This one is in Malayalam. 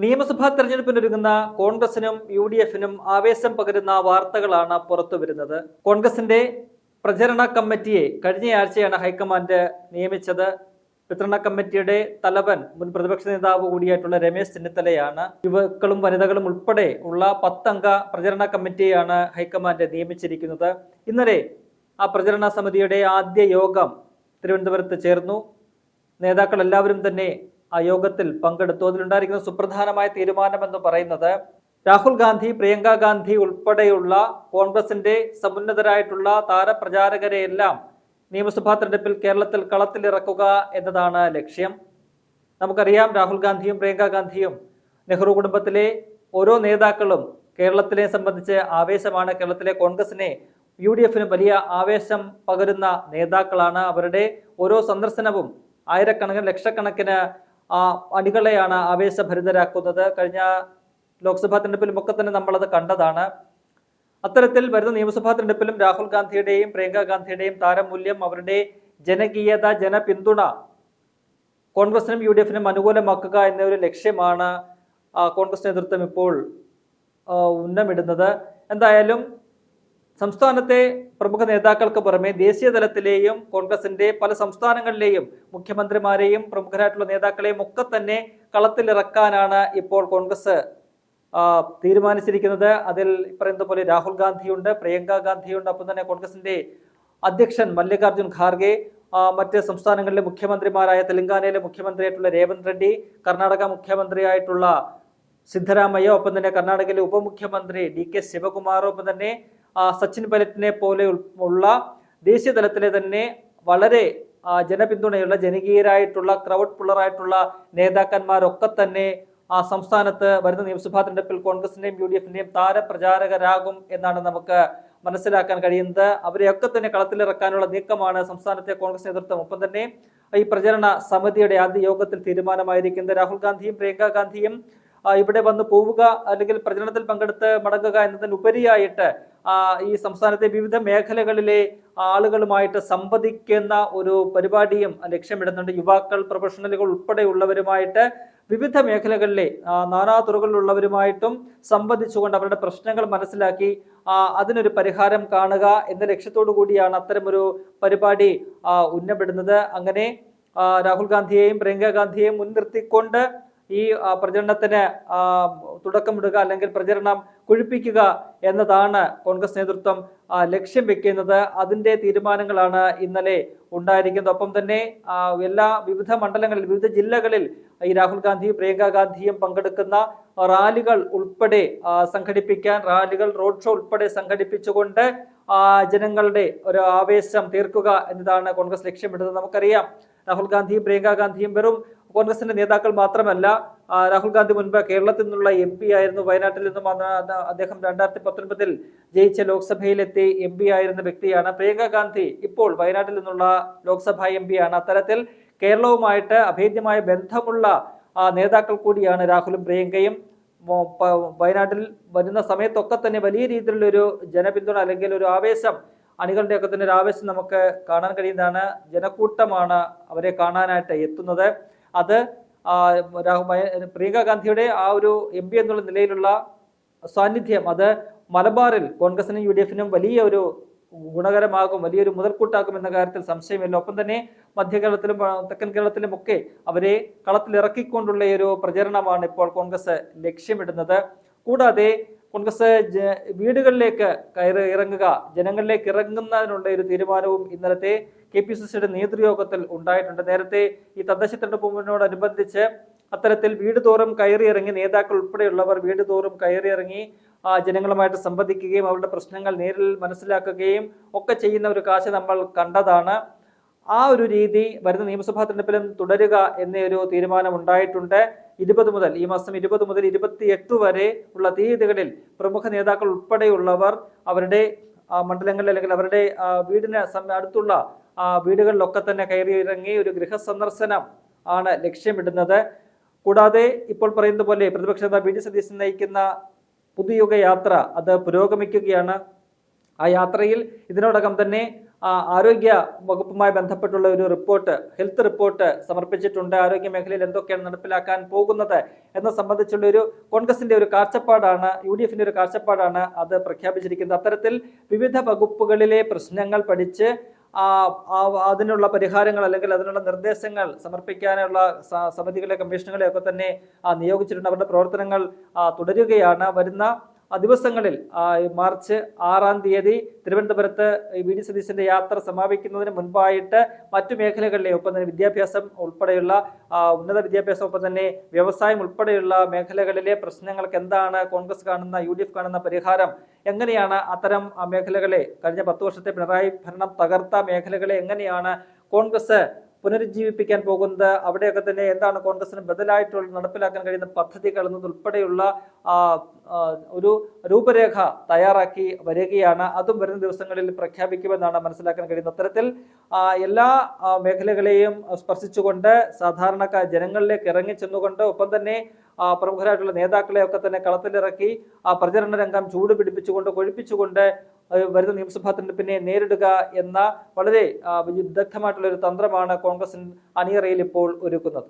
നിയമസഭാ തെരഞ്ഞെടുപ്പിനൊരുങ്ങുന്ന കോൺഗ്രസിനും UDF-നും ആവേശം പകരുന്ന വാർത്തകളാണ് പുറത്തുവരുന്നത്. കോൺഗ്രസിന്റെ പ്രചരണ കമ്മിറ്റിയെ കഴിഞ്ഞയാഴ്ചയാണ് ഹൈക്കമാൻഡ് നിയമിച്ചത്. പ്രചരണ കമ്മിറ്റിയുടെ തലവൻ മുൻ പ്രതിപക്ഷ നേതാവ് കൂടിയായിട്ടുള്ള രമേശ് ചെന്നിത്തലയാണ്. യുവാക്കളും വനിതകളും ഉൾപ്പെടെ ഉള്ള 10 അംഗ പ്രചരണ കമ്മിറ്റിയാണ് ഹൈക്കമാൻഡ് നിയമിച്ചിരിക്കുന്നത്. ഇന്നലെ ആ പ്രചരണ സമിതിയുടെ ആദ്യ യോഗം തിരുവനന്തപുരത്ത് ചേർന്നു. നേതാക്കൾ എല്ലാവരും തന്നെ ആ യോഗത്തിൽ പങ്കെടുത്തു. അതിലുണ്ടായിരിക്കുന്ന സുപ്രധാനമായ തീരുമാനമെന്ന് പറയുന്നത് രാഹുൽ ഗാന്ധി, പ്രിയങ്ക ഗാന്ധി ഉൾപ്പെടെയുള്ള കോൺഗ്രസിന്റെ സമുന്നതരായിട്ടുള്ള താരപ്രചാരകരെയെല്ലാം നിയമസഭാ തെരഞ്ഞെടുപ്പിൽ കേരളത്തിൽ കളത്തിലിറക്കുക എന്നതാണ് ലക്ഷ്യം. നമുക്കറിയാം, രാഹുൽ ഗാന്ധിയും പ്രിയങ്ക ഗാന്ധിയും നെഹ്റു കുടുംബത്തിലെ ഓരോ നേതാക്കളും കേരളത്തിലെ സംബന്ധിച്ച് ആവേശമാണ്. കേരളത്തിലെ കോൺഗ്രസിനെ UDF-നും വലിയ ആവേശം പകരുന്ന നേതാക്കളാണ്. അവരുടെ ഓരോ സന്ദർശനവും ആയിരക്കണക്കിന് ലക്ഷക്കണക്കിന് അണികളെയാണ് ആവേശഭരിതരാക്കുന്നത്. കഴിഞ്ഞ ലോക്സഭാ തെരഞ്ഞെടുപ്പിലും ഒക്കെ തന്നെ നമ്മളത് കണ്ടതാണ്. അത്തരത്തിൽ വരുന്ന നിയമസഭാ തെരഞ്ഞെടുപ്പിലും രാഹുൽ ഗാന്ധിയുടെയും പ്രിയങ്ക ഗാന്ധിയുടെയും താരമൂല്യം, അവരുടെ ജനകീയത, ജനപിന്തുണ കോൺഗ്രസിനും UDF-നും അനുകൂലമാക്കുക എന്ന ഒരു ലക്ഷ്യമാണ് കോൺഗ്രസ് നേതൃത്വം ഇപ്പോൾ ഉന്നമിടുന്നത്. എന്തായാലും സംസ്ഥാനത്തെ പ്രമുഖ നേതാക്കൾക്ക് പുറമെ ദേശീയ തലത്തിലെയും കോൺഗ്രസിന്റെ പല സംസ്ഥാനങ്ങളിലെയും മുഖ്യമന്ത്രിമാരെയും പ്രമുഖരായിട്ടുള്ള നേതാക്കളെയും ഒക്കെ തന്നെ കളത്തിലിറക്കാനാണ് ഇപ്പോൾ കോൺഗ്രസ് തീരുമാനിച്ചിരിക്കുന്നത്. അതിൽ പറയുന്നത് പോലെ രാഹുൽ ഗാന്ധിയുണ്ട്, പ്രിയങ്ക ഗാന്ധിയുണ്ട്, ഒപ്പം തന്നെ കോൺഗ്രസിന്റെ അധ്യക്ഷൻ മല്ലികാർജുൻ ഖാർഗെ, മറ്റ് സംസ്ഥാനങ്ങളിലെ മുഖ്യമന്ത്രിമാരായ തെലങ്കാനയിലെ മുഖ്യമന്ത്രിയായിട്ടുള്ള രേവന്ത് റെഡ്ഡി, കർണാടക മുഖ്യമന്ത്രിയായിട്ടുള്ള സിദ്ധരാമയ്യ, ഒപ്പം തന്നെ കർണാടകയിലെ ഉപമുഖ്യമന്ത്രി DK ശിവകുമാർ, ഒപ്പം തന്നെ സച്ചിൻ പൈലറ്റിനെ പോലെ ഉള്ള ദേശീയ തലത്തിലെ തന്നെ വളരെ ജനപിന്തുണയുള്ള ജനകീയരായിട്ടുള്ള ക്രൗഡ് പുള്ളറായിട്ടുള്ള നേതാക്കന്മാരൊക്കെ തന്നെ സംസ്ഥാനത്ത് വരുന്ന നിയമസഭാ തെരഞ്ഞെടുപ്പിൽ കോൺഗ്രസിന്റെയും UDF-ന്റെയും താരപ്രചാരകരാകും എന്നാണ് നമുക്ക് മനസ്സിലാക്കാൻ കഴിയുന്നത്. അവരെയൊക്കെ തന്നെ കളത്തിലിറക്കാനുള്ള നീക്കമാണ് സംസ്ഥാനത്തെ കോൺഗ്രസ് നേതൃത്വം. ഒപ്പം തന്നെ ഈ പ്രചരണ സമിതിയുടെ ആദ്യ യോഗത്തിൽ തീരുമാനമായിരിക്കുന്നത്. രാഹുൽ ഗാന്ധിയും പ്രിയങ്ക ഗാന്ധിയും ഇവിടെ വന്ന് പോവുക അല്ലെങ്കിൽ പ്രചരണത്തിൽ പങ്കെടുത്ത് മടങ്ങുക എന്നതിനുപരിയായിട്ട് ഈ സംസ്ഥാനത്തെ വിവിധ മേഖലകളിലെ ആളുകളുമായിട്ട് സംവദിക്കുന്ന ഒരു പരിപാടിയും ലക്ഷ്യമിടുന്നുണ്ട്. യുവാക്കൾ, പ്രൊഫഷണലുകൾ ഉൾപ്പെടെയുള്ളവരുമായിട്ട് വിവിധ മേഖലകളിലെ നാനാ തുറകളിലുള്ളവരുമായിട്ടും സംവദിച്ചുകൊണ്ട് അവരുടെ പ്രശ്നങ്ങൾ മനസ്സിലാക്കി അതിനൊരു പരിഹാരം കാണുക എന്ന ലക്ഷ്യത്തോടു കൂടിയാണ് അത്തരമൊരു പരിപാടി ഉന്നമിടുന്നത്. അങ്ങനെ രാഹുൽ ഗാന്ധിയെയും പ്രിയങ്ക ഗാന്ധിയെയും മുൻനിർത്തിക്കൊണ്ട് ഈ പ്രചരണത്തിന് തുടക്കമിടുക അല്ലെങ്കിൽ പ്രചരണം കൊഴുപ്പിക്കുക എന്നതാണ് കോൺഗ്രസ് നേതൃത്വം ലക്ഷ്യം വെക്കുന്നത്. അതിന്റെ തീരുമാനങ്ങളാണ് ഇന്നലെ ഉണ്ടായിരിക്കുന്നത്. ഒപ്പം തന്നെ വിവിധ മണ്ഡലങ്ങളിൽ, വിവിധ ജില്ലകളിൽ ഈ രാഹുൽ ഗാന്ധിയും പ്രിയങ്ക ഗാന്ധിയും പങ്കെടുക്കുന്ന റാലികൾ ഉൾപ്പെടെ സംഘടിപ്പിക്കാൻ, റാലികൾ, റോഡ് ഷോ ഉൾപ്പെടെ സംഘടിപ്പിച്ചുകൊണ്ട് ജനങ്ങളുടെ ഒരു ആവേശം തീർക്കുക എന്നതാണ് കോൺഗ്രസ് ലക്ഷ്യമിടുന്നത്. നമുക്കറിയാം, രാഹുൽ ഗാന്ധിയും പ്രിയങ്ക ഗാന്ധിയും വെറും കോൺഗ്രസിന്റെ നേതാക്കൾ മാത്രമല്ല. രാഹുൽ ഗാന്ധി മുൻപ് കേരളത്തിൽ നിന്നുള്ള MP ആയിരുന്നു. വയനാട്ടിൽ നിന്നും അദ്ദേഹം 2019 ജയിച്ച ലോക്സഭയിലെത്തി MP ആയിരുന്ന വ്യക്തിയാണ്. പ്രിയങ്ക ഗാന്ധി ഇപ്പോൾ വയനാട്ടിൽ നിന്നുള്ള ലോക്സഭാ MP ആണ്. അത്തരത്തിൽ കേരളവുമായിട്ട് അഭേദ്യമായ ബന്ധമുള്ള നേതാക്കൾ കൂടിയാണ് രാഹുലും പ്രിയങ്കയും. വയനാട്ടിൽ വരുന്ന സമയത്തൊക്കെ തന്നെ വലിയ രീതിയിലുള്ളൊരു ജനപിന്തുണ അല്ലെങ്കിൽ ഒരു ആവേശം, അണികളുടെ ഒക്കെ തന്നെ ഒരു ആവേശം നമുക്ക് കാണാൻ കഴിയുന്നതാണ്. ജനക്കൂട്ടമാണ് അവരെ കാണാനായിട്ട് എത്തുന്നത്. അത് പ്രിയങ്ക ഗാന്ധിയുടെ ആ ഒരു MP എന്നുള്ള നിലയിലുള്ള സാന്നിധ്യം അത് മലബാറിൽ കോൺഗ്രസിനും UDF-നും വലിയ ഒരു ഗുണകരമാകും, വലിയൊരു മുതൽക്കൂട്ടാക്കും എന്ന കാര്യത്തിൽ സംശയമില്ല. ഒപ്പം തന്നെ മധ്യ കേരളത്തിലും തെക്കൻ കേരളത്തിലും ഒക്കെ അവരെ കളത്തിലിറക്കിക്കൊണ്ടുള്ള ഒരു പ്രചരണമാണ് ഇപ്പോൾ കോൺഗ്രസ് ലക്ഷ്യമിടുന്നത്. കൂടാതെ കോൺഗ്രസ് വീടുകളിലേക്ക് ഇറങ്ങുക, ജനങ്ങളിലേക്ക് ഇറങ്ങുന്നതിനുള്ള ഒരു തീരുമാനവും ഇന്നലത്തെ KPCCയുടെ നേതൃയോഗത്തിൽ ഉണ്ടായിട്ടുണ്ട്. നേരത്തെ ഈ തദ്ദേശ തെരഞ്ഞെടുപ്പിനോടനുബന്ധിച്ച് അത്തരത്തിൽ വീട് തോറും കയറിയിറങ്ങി നേതാക്കൾ ഉൾപ്പെടെയുള്ളവർ വീട് തോറും കയറിയിറങ്ങി ജനങ്ങളുമായിട്ട് സംവദിക്കുകയും അവരുടെ പ്രശ്നങ്ങൾ നേരിൽ മനസ്സിലാക്കുകയും ഒക്കെ ചെയ്യുന്ന ഒരു കാഴ്ച നമ്മൾ കണ്ടതാണ്. ആ ഒരു രീതി വരുന്ന നിയമസഭാ തെരഞ്ഞെടുപ്പിലും തുടരുക എന്നൊരു തീരുമാനം ഉണ്ടായിട്ടുണ്ട്. 20 മുതൽ ഈ മാസം 20 മുതൽ 28 വരെ ഉള്ള തീയതികളിൽ പ്രമുഖ നേതാക്കൾ ഉൾപ്പെടെയുള്ളവർ അവരുടെ മണ്ഡലങ്ങളിൽ അല്ലെങ്കിൽ അവരുടെ വീടിന് അടുത്തുള്ള വീടുകളിലൊക്കെ തന്നെ കയറിയിറങ്ങി ഒരു ഗൃഹസന്ദർശനം ആണ് ലക്ഷ്യമിടുന്നത്. കൂടാതെ ഇപ്പോൾ പറയുന്നത് പോലെ പ്രതിപക്ഷ നേതാവ് VD സതീശൻ നയിക്കുന്ന പുതുയുഗ യാത്ര അത് പുരോഗമിക്കുകയാണ്. ആ യാത്രയിൽ ഇതിനോടകം തന്നെ ആരോഗ്യ വകുപ്പുമായി ബന്ധപ്പെട്ടുള്ള ഒരു റിപ്പോർട്ട്, ഹെൽത്ത് റിപ്പോർട്ട് സമർപ്പിച്ചിട്ടുണ്ട്. ആരോഗ്യ മേഖലയിൽ എന്തൊക്കെയാണ് നടപ്പിലാക്കാൻ പോകുന്നത് എന്ന സംബന്ധിച്ചുള്ള ഒരു കോൺഗ്രസിന്റെ ഒരു കാഴ്ചപ്പാടാണ്, UDFന്റെ ഒരു കാഴ്ചപ്പാടാണ് അത് പ്രഖ്യാപിച്ചിരിക്കുന്നത്. അത്തരത്തിൽ വിവിധ വകുപ്പുകളിലെ പ്രശ്നങ്ങൾ പഠിച്ച് അതിനുള്ള പരിഹാരങ്ങൾ അല്ലെങ്കിൽ അതിനുള്ള നിർദ്ദേശങ്ങൾ സമർപ്പിക്കാനുള്ള സമിതികളെ, കമ്മീഷനുകളെ ഒക്കെ തന്നെ നിയോഗിച്ചിട്ടുണ്ട്. അവരുടെ പ്രവർത്തനങ്ങൾ തുടരുകയാണ്. വരുന്ന ദിവസങ്ങളിൽ മാർച്ച് 6-ാം തീയതി തിരുവനന്തപുരത്ത് VD സതീശന്റെ യാത്ര സമാപിക്കുന്നതിന് മുൻപായിട്ട് മറ്റു മേഖലകളിലെ, ഒപ്പം തന്നെ വിദ്യാഭ്യാസം ഉൾപ്പെടെയുള്ള ഉന്നത വിദ്യാഭ്യാസം, ഒപ്പം തന്നെ വ്യവസായം ഉൾപ്പെടെയുള്ള മേഖലകളിലെ പ്രശ്നങ്ങൾക്ക് എന്താണ് കോൺഗ്രസ് കാണുന്ന, UDF കാണുന്ന പരിഹാരം, എങ്ങനെയാണ് അത്തരം മേഖലകളെ, കഴിഞ്ഞ 10 വർഷത്തെ പിണറായി ഭരണം തകർത്ത മേഖലകളെ എങ്ങനെയാണ് കോൺഗ്രസ് പുനരുജ്ജീവിപ്പിക്കാൻ പോകുന്നത്, അവിടെയൊക്കെ തന്നെ എന്താണ് കോൺഗ്രസിന് ബദലായിട്ടുള്ള നടപ്പിലാക്കാൻ കഴിയുന്ന പദ്ധതികൾ എന്നതുൾപ്പെടെയുള്ള ഒരു രൂപരേഖ തയ്യാറാക്കി വരികയാണ്. അതും വരുന്ന ദിവസങ്ങളിൽ പ്രഖ്യാപിക്കുമെന്നാണ് മനസ്സിലാക്കാൻ കഴിയുന്നത്. അത്തരത്തിൽ എല്ലാ മേഖലകളെയും സ്പർശിച്ചുകൊണ്ട് സാധാരണക്കാർ ജനങ്ങളിലേക്ക് ഇറങ്ങിച്ചെന്നുകൊണ്ട്, ഒപ്പം തന്നെ പ്രമുഖരായിട്ടുള്ള നേതാക്കളെയൊക്കെ തന്നെ കളത്തിലിറക്കി പ്രചരണ രംഗം ചൂടുപിടിപ്പിച്ചുകൊണ്ട്, കൊഴിപ്പിച്ചുകൊണ്ട് വരുന്ന നിയമസഭാ തെരഞ്ഞെടുപ്പിനെ നേരിടുക എന്ന വളരെ വിദഗ്ധമായിട്ടുള്ള ഒരു തന്ത്രമാണ് കോൺഗ്രസ് അണിയറയിൽ ഇപ്പോൾ ഒരുക്കുന്നത്.